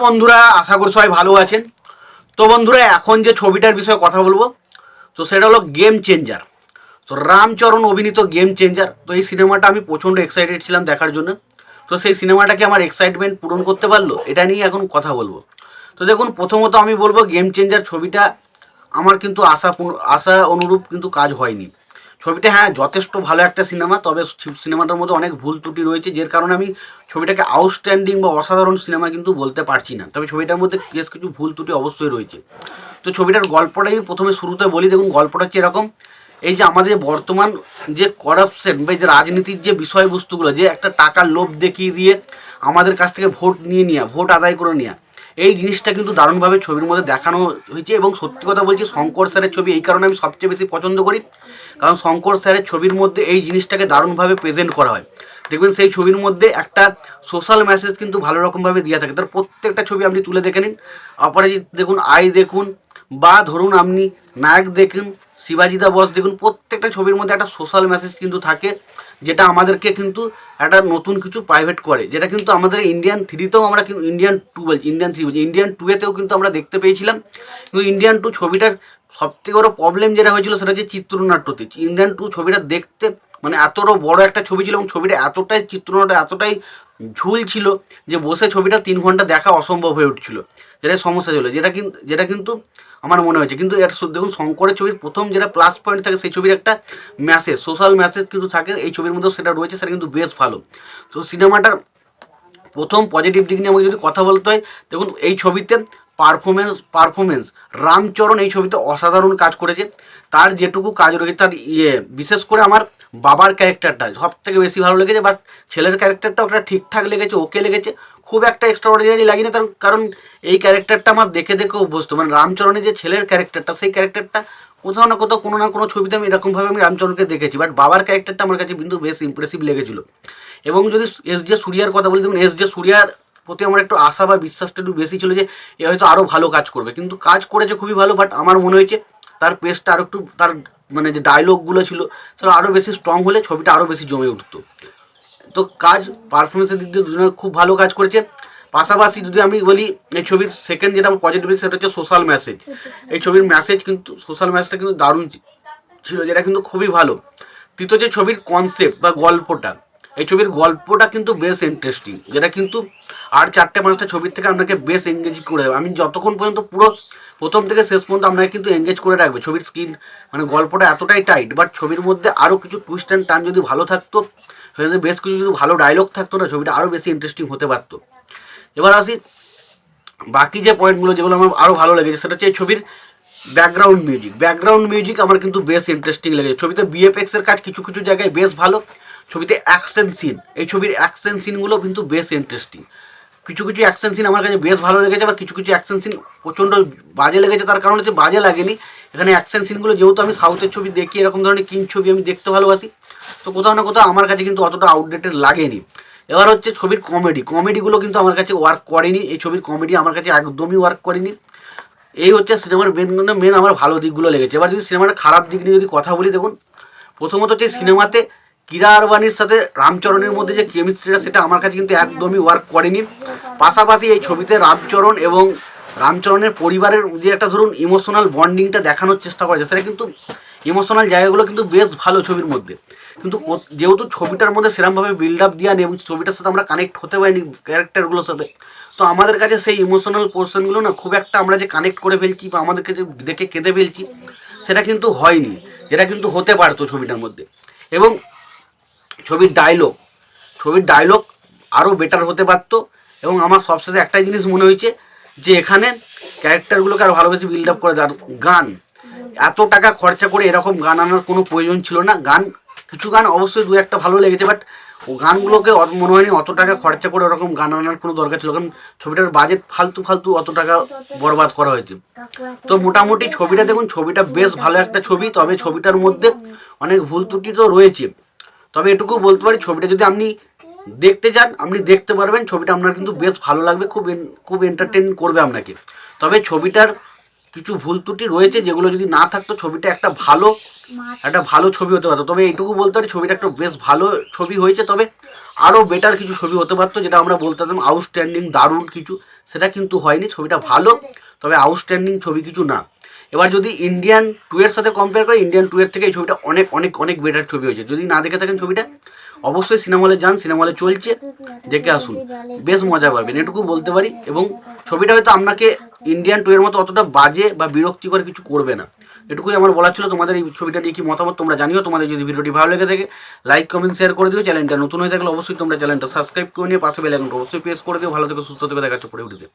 বন্ধুরা, আশা করি সবাই ভালো আছেন। তো বন্ধুরা, এখন যে ছবিটার বিষয়ে কথা বলবো, তো সেটা হলো গেম চেঞ্জার। তো রামচরণ অভিনীত গেম চেঞ্জার। তো এই সিনেমাটা আমি প্রচণ্ড এক্সাইটেড ছিলাম দেখার জন্য। তো সেই সিনেমাটাকে আমার এক্সাইটমেন্ট পূরণ করতে পারলো, এটা নিয়ে এখন কথা বলবো। তো দেখুন, প্রথমত আমি বলবো গেম চেঞ্জার ছবিটা আমার কিন্তু আশা অনুরূপ কিন্তু কাজ হয়নি। ছবিটা হ্যাঁ যথেষ্ট ভালো একটা সিনেমা, তবে সিনেমাটার মধ্যে অনেক ভুল ত্রুটি রয়েছে, যে কারণে আমি ছবিটাকে আউটস্ট্যান্ডিং বা অসাধারণ সিনেমা কিন্তু বলতে পারছি না। তবে ছবিটার মধ্যে বেশ কিছু ভুল ত্রুটি অবশ্যই রয়েছে। তো ছবিটার গল্পটাই প্রথমে শুরুতে বলি। দেখুন, গল্পটা হচ্ছে এরকম, এই যে আমাদের বর্তমান যে করাপশন বা যে রাজনীতির যে বিষয়বস্তুগুলো, যে একটা টাকার লোভ দেখিয়ে দিয়ে আমাদের কাছ থেকে ভোট নিয়ে নেওয়া, ভোট আদায় করে নেওয়া, এই জিনিসটা কিন্তু দারুণভাবে ছবির মধ্যে দেখানো হয়েছে। এবং সত্যি কথা বলছি, শঙ্কর স্যারের ছবি এই কারণে আমি সবচেয়ে বেশি পছন্দ করি, কারণ শঙ্কর স্যারের ছবির মধ্যে এই জিনিসটাকে দারুণভাবে প্রেজেন্ট করা হয়। দেখবেন সেই ছবির মধ্যে একটা সোশ্যাল মেসেজ কিন্তু ভালো রকমভাবে দেওয়া থাকে। তার প্রত্যেকটা ছবি আপনি তুলে দেখে নিন, অপরাজিৎ দেখুন, আই দেখুন, বা ধরুন আপনি নায়ক দেখুন, শিবাজিদা বস দেখুন, প্রত্যেকটা ছবির মধ্যে একটা সোশ্যাল মেসেজ কিন্তু থাকে, যেটা আমাদেরকে কিন্তু একটা নতুন কিছু প্রাইভেট করে, যেটা কিন্তু আমাদের ইন্ডিয়ান থ্রিতেও আমরা কিন্তু ইন্ডিয়ান টুয়েতেও কিন্তু আমরা দেখতে পেয়েছিলাম। কিন্তু ইন্ডিয়ান টু ছবিটার সবথেকে বড় প্রবলেম যেটা হয়েছিল সেটা হচ্ছে চিত্রনাট্যতে। ইন্ডিয়ান টু ছবিটা দেখতে মানে এতটা বড় একটা ছবি ছিল, এবং ছবিটা এতটাই চিত্রনাট্য এতটাই ঝুল ছিল যে বসে ছবিটা 3 ঘন্টা দেখা অসম্ভব হয়ে উঠছিল, যেটা সমস্যা ছিল, যেটা কিন্তু আমার মনে হয়েছে। কিন্তু এর দেখুন, শঙ্করের ছবির প্রথম যেটা প্লাস পয়েন্ট থাকে, সেই ছবির একটা মেসেজ, সোশ্যাল মেসেজ কিন্তু থাকে, এই ছবির মধ্যেও সেটা রয়েছে, সেটা কিন্তু বেশ ভালো। তো সিনেমাটার প্রথম পজিটিভ দিক নিয়ে আমাকে যদি কথা বলতে হয়, দেখুন এই ছবিতে পারফরমেন্স রামচরণ এই ছবিতে অসাধারণ কাজ করেছে। তার যেটুকু কাজ রয়েছে, তার বিশেষ করে আমার বাবার ক্যারেক্টারটা সব থেকে বেশি ভালো লেগেছে, বাট ছেলের ক্যারেক্টারটা ওটা ঠিকঠাক লেগেছে, ওকে লেগেছে, খুব একটা এক্সট্রাঅর্ডিনারি লাগেনি। কারণ এই ক্যারেক্টারটা আমার দেখে দেখে অভ্যস্ত, মানে রামচরণের যে ছেলের ক্যারেক্টারটা, সেই ক্যারেক্টারটা কোথাও না কোথাও কোনো না কোনো ছবিতে আমি এরকমভাবে আমি রামচরণকে দেখেছি, বাট বাবার ক্যারেক্টারটা আমার কাছে কিন্তু বেশ ইমপ্রেসিভ লেগেছিলো। এবং যদি এস জে সূর্যার কথা বলি, দেখুন এস জে সূর্যার প্রতি আমার একটু আশা বা বিশ্বাসটা একটু বেশি ছিল যে এ হয়তো আরও ভালো কাজ করবে, কিন্তু কাজ করেছে খুবই ভালো, বাট আমার মনে হয়েছে তার পেসটা আরও একটু, তার মানে যে ডায়লগগুলো ছিল সেটা আরও বেশি স্ট্রং হলে ছবিটা আরও বেশি জমে উঠতো। তো কাজ পারফরমেন্সের দিক দিয়ে দুজনে খুব ভালো কাজ করেছে। পাশাপাশি যদি আমি বলি, এই ছবির সেকেন্ড যেটা আমার পজিটিভ সেটা হচ্ছে সোশ্যাল মেসেজ। এই ছবির মেসেজ কিন্তু, সোশ্যাল মেসেজটা কিন্তু দারুণ ছিল, যেটা কিন্তু খুবই ভালো। তৃতীয় যে ছবির কনসেপ্ট বা গল্পটা, এই ছবির গল্পটা কিন্তু বেশ ইন্টারেস্টিং, যেটা কিন্তু আর 4-5টা ছবির থেকে আপনাকে বেশ এঙ্গেজ করে দেবে। আমি যতক্ষণ পর্যন্ত পুরো প্রথম থেকে শেষ পর্যন্ত আপনাকে কিন্তু এঙ্গেজ করে রাখবে। ছবির স্ক্রিন মানে গল্পটা এতটাই টাইট, বাট ছবির মধ্যে আরও কিছু টুইস্ট অ্যান্ড টার্ন যদি ভালো থাকতো, সেখানে বেশ কিছু যদি ভালো ডায়লগ থাকতো না, ছবিটা আরও বেশি ইন্টারেস্টিং হতে পারতো। এবার আসি বাকি যে পয়েন্টগুলো যেগুলো আমার আরও ভালো লেগেছে, সেটা হচ্ছে এই ছবির ব্যাকগ্রাউন্ড মিউজিক আমার কিন্তু বেশ ইন্টারেস্টিং লেগেছে। ছবিতে বিএফএক্সের কাজ কিছু কিছু জায়গায় বেশ ভালো। ছবিতে অ্যাকশন সিন, এই ছবির অ্যাকশন সিনগুলো কিন্তু বেশ ইন্টারেস্টিং। কিছু কিছু অ্যাকশন সিন আমার কাছে বেশ ভালো লেগেছে, বা কিছু কিছু অ্যাকশন সিন প্রচণ্ড বাজে লেগেছে। তার কারণ হচ্ছে বাজে লাগেনি, এখানে অ্যাকশন সিনগুলো, যেহেতু আমি সাউথের ছবি দেখি, এরকম ধরনের কিং ছবি আমি দেখতে ভালোবাসি, তো কোথাও না কোথাও আমার কাছে কিন্তু অতটা আউটডেটেড লাগেনি। এবার হচ্ছে ছবির কমেডিগুলো কিন্তু আমার কাছে ওয়ার্ক করেনি। এই ছবির কমেডি আমার কাছে একদমই ওয়ার্ক করেনি। এই হচ্ছে সিনেমার মেন আমার ভালো দিকগুলো লেগেছে। এবার যদি সিনেমার খারাপ দিক নিয়ে যদি কথা বলি, দেখুন প্রথমত হচ্ছে সিনেমাতে কিরা আরবানির সাথে রামচরণের মধ্যে যে কেমিস্ট্রিটা, সেটা আমার কাছে কিন্তু একদমই ওয়ার্ক করেনি। পাশাপাশি এই ছবিতে রামচরণ এবং রামচরণের পরিবারের যে একটা ধরুন ইমোশনাল বন্ডিংটা দেখানোর চেষ্টা করেছে, সেটা কিন্তু ইমোশনাল জায়গাগুলো কিন্তু বেশ ভালো ছবির মধ্যে। কিন্তু যেহেতু ছবিটার মধ্যে সেরকমভাবে বিল্ড আপ দেওয়া নেই এবং ছবিটার সাথে আমরা কানেক্ট হতে পারিনি ক্যারেক্টারগুলোর সাথে, তো আমাদের কাছে সেই ইমোশনাল পোর্শনগুলো না খুব একটা আমরা যে কানেক্ট করে ফেলছি বা আমাদেরকে যে দেখে কেঁদে ফেলছি, সেটা কিন্তু হয়নি, যেটা কিন্তু হতে পারতো ছবিটার মধ্যে। এবং ছবির ডায়লগ আরও বেটার হতে পারতো। এবং আমার সবশেষে একটাই জিনিস মনে হয়েছে, যে এখানে ক্যারেক্টারগুলোকে আরও ভালোবেসে বিল্ড আপ করে দেওয়ার। গান, এত টাকা খরচা করে এরকম গান আনার কোনো প্রয়োজন ছিল না। কিছু গান অবশ্যই 2-1টা ভালো লেগেছে, বাট ও গানগুলোকে মনে হয়নি অত টাকা খরচা করে ওরকম গান আনার কোনো দরকার ছিল, কারণ ছবিটার বাজেট ফালতু অত টাকা বরবাদ করা হয়েছে। তো মোটামুটি ছবিটা দেখুন, ছবিটা বেশ ভালো একটা ছবি, তবে ছবিটার মধ্যে অনেক ভুল ত্রুটি তো রয়েছে। তবে এটুকু বলতে পারি, ছবিটা যদি আপনি দেখতে যান, আপনি দেখতে পারবেন, ছবিটা আপনার কিন্তু বেশ ভালো লাগবে, খুব এন্টারটেইন করবে আপনাকে। তবে ছবিটার কিছু ভুল ত্রুটি রয়েছে, যেগুলো যদি না থাকতো ছবিটা একটা ভালো ছবি হতে পারতো। তবে এইটুকু বলতে পারি, ছবিটা একটা বেশ ভালো ছবি হয়েছে, তবে আরও বেটার কিছু ছবি হতে পারতো, যেটা আমরা বলতে পারতাম আউটস্ট্যান্ডিং, দারুণ কিছু, সেটা কিন্তু হয়নি। ছবিটা ভালো, তবে আউটস্ট্যান্ডিং ছবি কিছু না। এবার যদি ইন্ডিয়ান 2 এর সাথে কম্পেয়ার করে, ইন্ডিয়ান 2 এর থেকে এই ছবিটা অনেক অনেক অনেক বেটার ছবি হয়েছে। যদি না দেখে থাকেন ছবিটা, অবশ্যই সিনেমা হলে যান, সিনেমা হলে চলছে, দেখে আসুন, বেশ মজা পাবেন, এটুকু বলতে পারি। এবং ছবিটা হয়তো আপনাকে ইন্ডিয়ান 2 এর মতো অতটা বাজে বা বিরক্তিকর কিছু করবে না, এটুকুই আমার বলার ছিল। তোমাদের এই ছবিটা নিয়ে কি মতামত তোমরা জানিও। তোমাদের যদি ভিডিওটি ভালো লেগে থাকে লাইক কমেন্ট শেয়ার করে দিও। চ্যানেলটা নতুন হয়ে থাকলে অবশ্যই তোমরা চ্যানেলটা সাবস্ক্রাইব করে নিয়ে পাশে বেল আইকনটা অবশ্যই প্রেস করে দিও। ভালো থেকে সুস্থ থেকে দেখাচ্ছে পরে ভিডিওতে।